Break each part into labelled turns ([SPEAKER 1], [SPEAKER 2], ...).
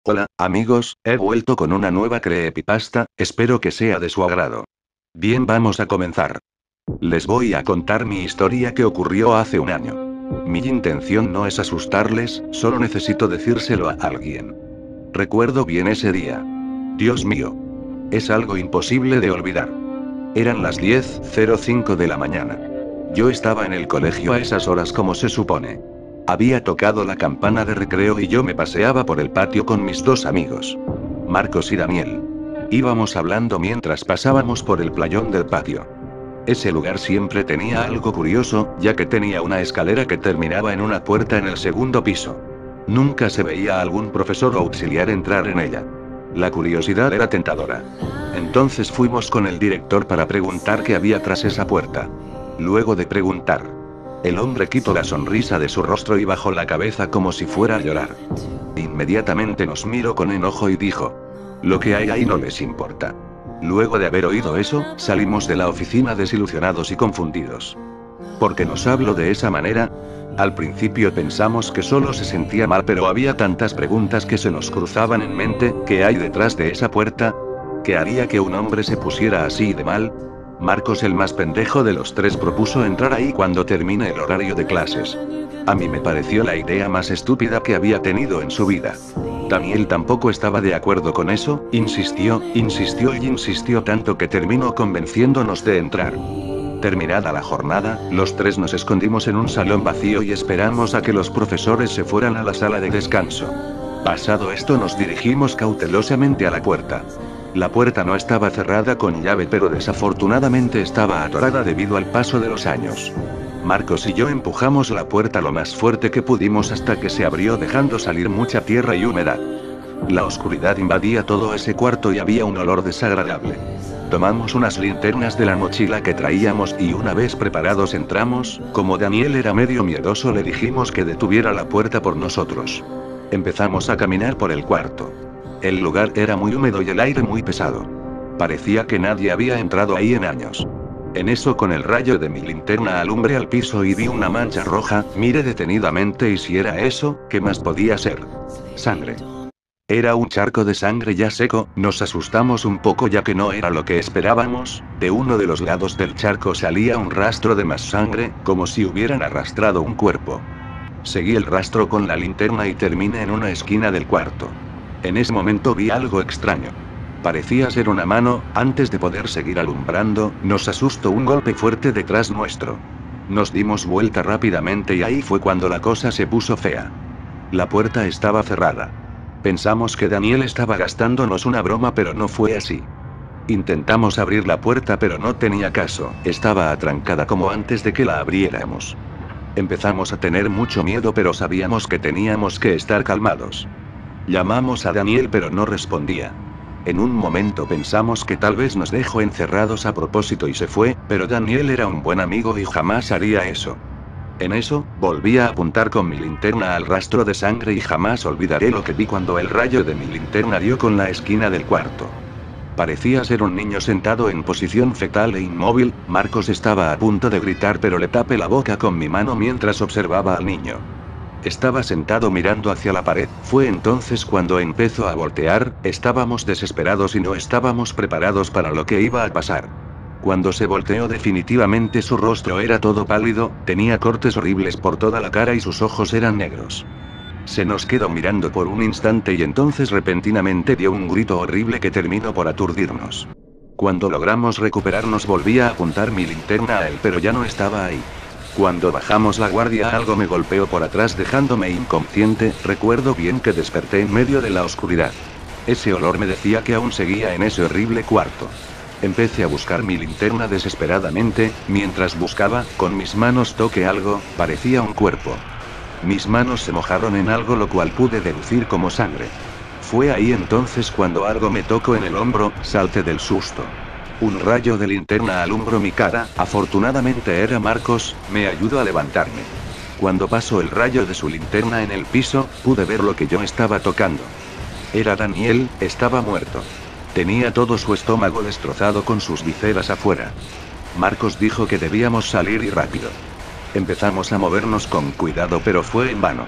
[SPEAKER 1] Hola, amigos, he vuelto con una nueva creepypasta, espero que sea de su agrado. Bien, vamos a comenzar. Les voy a contar mi historia que ocurrió hace un año. Mi intención no es asustarles, solo necesito decírselo a alguien. Recuerdo bien ese día. Dios mío. Es algo imposible de olvidar. Eran las 10:05 de la mañana. Yo estaba en el colegio a esas horas como se supone. Había tocado la campana de recreo y yo me paseaba por el patio con mis dos amigos, Marcos y Daniel. Íbamos hablando mientras pasábamos por el playón del patio. Ese lugar siempre tenía algo curioso, ya que tenía una escalera que terminaba en una puerta en el segundo piso. Nunca se veía a algún profesor o auxiliar entrar en ella. La curiosidad era tentadora. Entonces fuimos con el director para preguntar qué había tras esa puerta. Luego de preguntar, el hombre quitó la sonrisa de su rostro y bajó la cabeza como si fuera a llorar. Inmediatamente nos miró con enojo y dijo: lo que hay ahí no les importa. Luego de haber oído eso, salimos de la oficina desilusionados y confundidos. ¿Por qué nos habló de esa manera? Al principio pensamos que solo se sentía mal, pero había tantas preguntas que se nos cruzaban en mente. ¿Qué hay detrás de esa puerta? ¿Qué haría que un hombre se pusiera así de mal? Marcos, el más pendejo de los tres, propuso entrar ahí cuando termine el horario de clases. A mí me pareció la idea más estúpida que había tenido en su vida. Daniel tampoco estaba de acuerdo con eso, insistió y insistió tanto que terminó convenciéndonos de entrar. Terminada la jornada, los tres nos escondimos en un salón vacío y esperamos a que los profesores se fueran a la sala de descanso. Pasado esto, nos dirigimos cautelosamente a la puerta. La puerta no estaba cerrada con llave, pero desafortunadamente estaba atorada debido al paso de los años. Marcos y yo empujamos la puerta lo más fuerte que pudimos hasta que se abrió, dejando salir mucha tierra y humedad. La oscuridad invadía todo ese cuarto y había un olor desagradable. Tomamos unas linternas de la mochila que traíamos y una vez preparados entramos. Como Daniel era medio miedoso, le dijimos que detuviera la puerta por nosotros. Empezamos a caminar por el cuarto. El lugar era muy húmedo y el aire muy pesado. Parecía que nadie había entrado ahí en años. En eso, con el rayo de mi linterna alumbré al piso y vi una mancha roja. Miré detenidamente y si era eso, ¿qué más podía ser? Sangre. Era un charco de sangre ya seco. Nos asustamos un poco ya que no era lo que esperábamos. De uno de los lados del charco salía un rastro de más sangre, como si hubieran arrastrado un cuerpo. Seguí el rastro con la linterna y terminé en una esquina del cuarto. En ese momento vi algo extraño. Parecía ser una mano. Antes de poder seguir alumbrando, nos asustó un golpe fuerte detrás nuestro. Nos dimos vuelta rápidamente y ahí fue cuando la cosa se puso fea. La puerta estaba cerrada. Pensamos que Daniel estaba gastándonos una broma, pero no fue así. Intentamos abrir la puerta pero no tenía caso, estaba atrancada como antes de que la abriéramos. Empezamos a tener mucho miedo, pero sabíamos que teníamos que estar calmados. Llamamos a Daniel pero no respondía. En un momento pensamos que tal vez nos dejó encerrados a propósito y se fue, pero Daniel era un buen amigo y jamás haría eso. En eso, volví a apuntar con mi linterna al rastro de sangre y jamás olvidaré lo que vi cuando el rayo de mi linterna dio con la esquina del cuarto. Parecía ser un niño sentado en posición fetal e inmóvil. Marcos estaba a punto de gritar, pero le tapé la boca con mi mano mientras observaba al niño. Estaba sentado mirando hacia la pared. Fue entonces cuando empezó a voltear. Estábamos desesperados y no estábamos preparados para lo que iba a pasar. Cuando se volteó, definitivamente su rostro era todo pálido, tenía cortes horribles por toda la cara y sus ojos eran negros. Se nos quedó mirando por un instante y entonces repentinamente dio un grito horrible que terminó por aturdirnos. Cuando logramos recuperarnos, volví a apuntar mi linterna a él, pero ya no estaba ahí. Cuando bajamos la guardia, algo me golpeó por atrás dejándome inconsciente. Recuerdo bien que desperté en medio de la oscuridad. Ese olor me decía que aún seguía en ese horrible cuarto. Empecé a buscar mi linterna desesperadamente. Mientras buscaba, con mis manos toqué algo, parecía un cuerpo. Mis manos se mojaron en algo, lo cual pude deducir como sangre. Fue ahí entonces cuando algo me tocó en el hombro, salté del susto. Un rayo de linterna alumbró mi cara. Afortunadamente era Marcos, me ayudó a levantarme. Cuando pasó el rayo de su linterna en el piso, pude ver lo que yo estaba tocando. Era Daniel, estaba muerto. Tenía todo su estómago destrozado con sus vísceras afuera. Marcos dijo que debíamos salir y rápido. Empezamos a movernos con cuidado, pero fue en vano.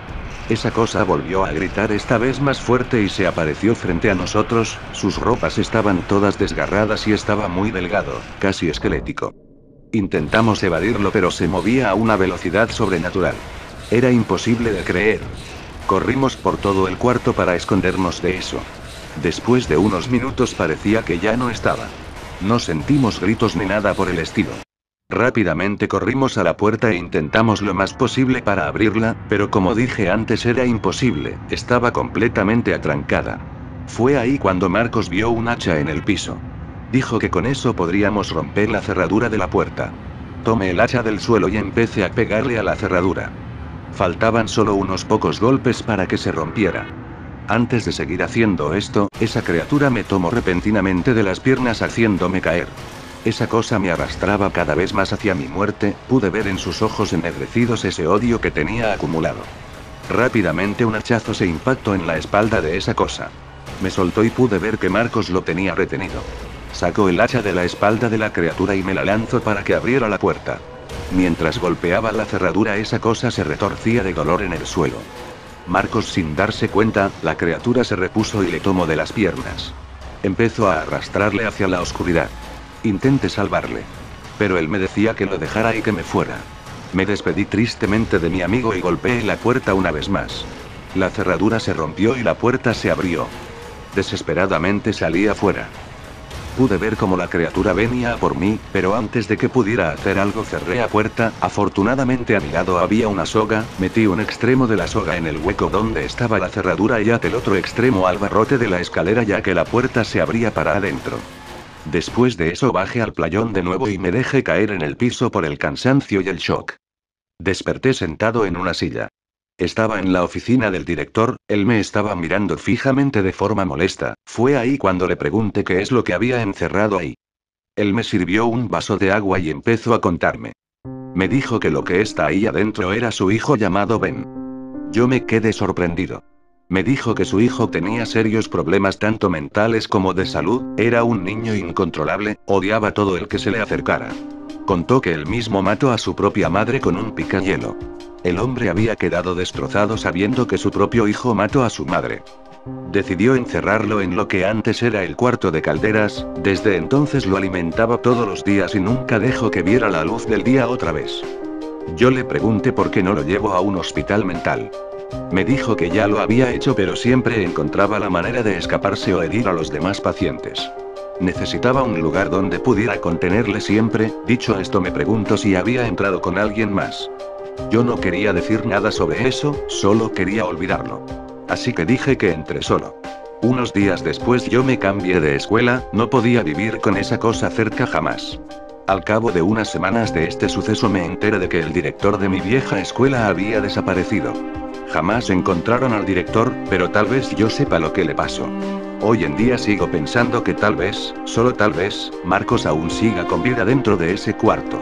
[SPEAKER 1] Esa cosa volvió a gritar esta vez más fuerte y se apareció frente a nosotros, sus ropas estaban todas desgarradas y estaba muy delgado, casi esquelético. Intentamos evadirlo pero se movía a una velocidad sobrenatural. Era imposible de creer. Corrimos por todo el cuarto para escondernos de eso. Después de unos minutos parecía que ya no estaba. No sentimos gritos ni nada por el estilo. Rápidamente corrimos a la puerta e intentamos lo más posible para abrirla, pero como dije antes era imposible, estaba completamente atrancada. Fue ahí cuando Marcos vio un hacha en el piso. Dijo que con eso podríamos romper la cerradura de la puerta. Tomé el hacha del suelo y empecé a pegarle a la cerradura. Faltaban solo unos pocos golpes para que se rompiera. Antes de seguir haciendo esto, esa criatura me tomó repentinamente de las piernas haciéndome caer. Esa cosa me arrastraba cada vez más hacia mi muerte, pude ver en sus ojos ennegrecidos ese odio que tenía acumulado. Rápidamente un hachazo se impactó en la espalda de esa cosa. Me soltó y pude ver que Marcos lo tenía retenido. Sacó el hacha de la espalda de la criatura y me la lanzó para que abriera la puerta. Mientras golpeaba la cerradura esa cosa se retorcía de dolor en el suelo. Marcos sin darse cuenta, la criatura se repuso y le tomó de las piernas. Empezó a arrastrarle hacia la oscuridad. Intenté salvarle. Pero él me decía que lo dejara y que me fuera. Me despedí tristemente de mi amigo y golpeé la puerta una vez más. La cerradura se rompió y la puerta se abrió. Desesperadamente salí afuera. Pude ver cómo la criatura venía a por mí, pero antes de que pudiera hacer algo cerré la puerta. Afortunadamente a mi lado había una soga, metí un extremo de la soga en el hueco donde estaba la cerradura y até el otro extremo al barrote de la escalera ya que la puerta se abría para adentro. Después de eso bajé al playón de nuevo y me dejé caer en el piso por el cansancio y el shock. Desperté sentado en una silla. Estaba en la oficina del director, él me estaba mirando fijamente de forma molesta, fue ahí cuando le pregunté qué es lo que había encerrado ahí. Él me sirvió un vaso de agua y empezó a contarme. Me dijo que lo que está ahí adentro era su hijo llamado Ben. Yo me quedé sorprendido. Me dijo que su hijo tenía serios problemas tanto mentales como de salud, era un niño incontrolable, odiaba todo el que se le acercara. Contó que él mismo mató a su propia madre con un picahielo. El hombre había quedado destrozado sabiendo que su propio hijo mató a su madre. Decidió encerrarlo en lo que antes era el cuarto de calderas, desde entonces lo alimentaba todos los días y nunca dejó que viera la luz del día otra vez. Yo le pregunté por qué no lo llevó a un hospital mental. Me dijo que ya lo había hecho pero siempre encontraba la manera de escaparse o herir a los demás pacientes. Necesitaba un lugar donde pudiera contenerle siempre. Dicho esto me pregunto si había entrado con alguien más. Yo no quería decir nada sobre eso, solo quería olvidarlo. Así que dije que entré solo. Unos días después yo me cambié de escuela, no podía vivir con esa cosa cerca jamás. Al cabo de unas semanas de este suceso me enteré de que el director de mi vieja escuela había desaparecido. Jamás encontraron al director, pero tal vez yo sepa lo que le pasó. Hoy en día sigo pensando que tal vez, solo tal vez, Marcos aún siga con vida dentro de ese cuarto.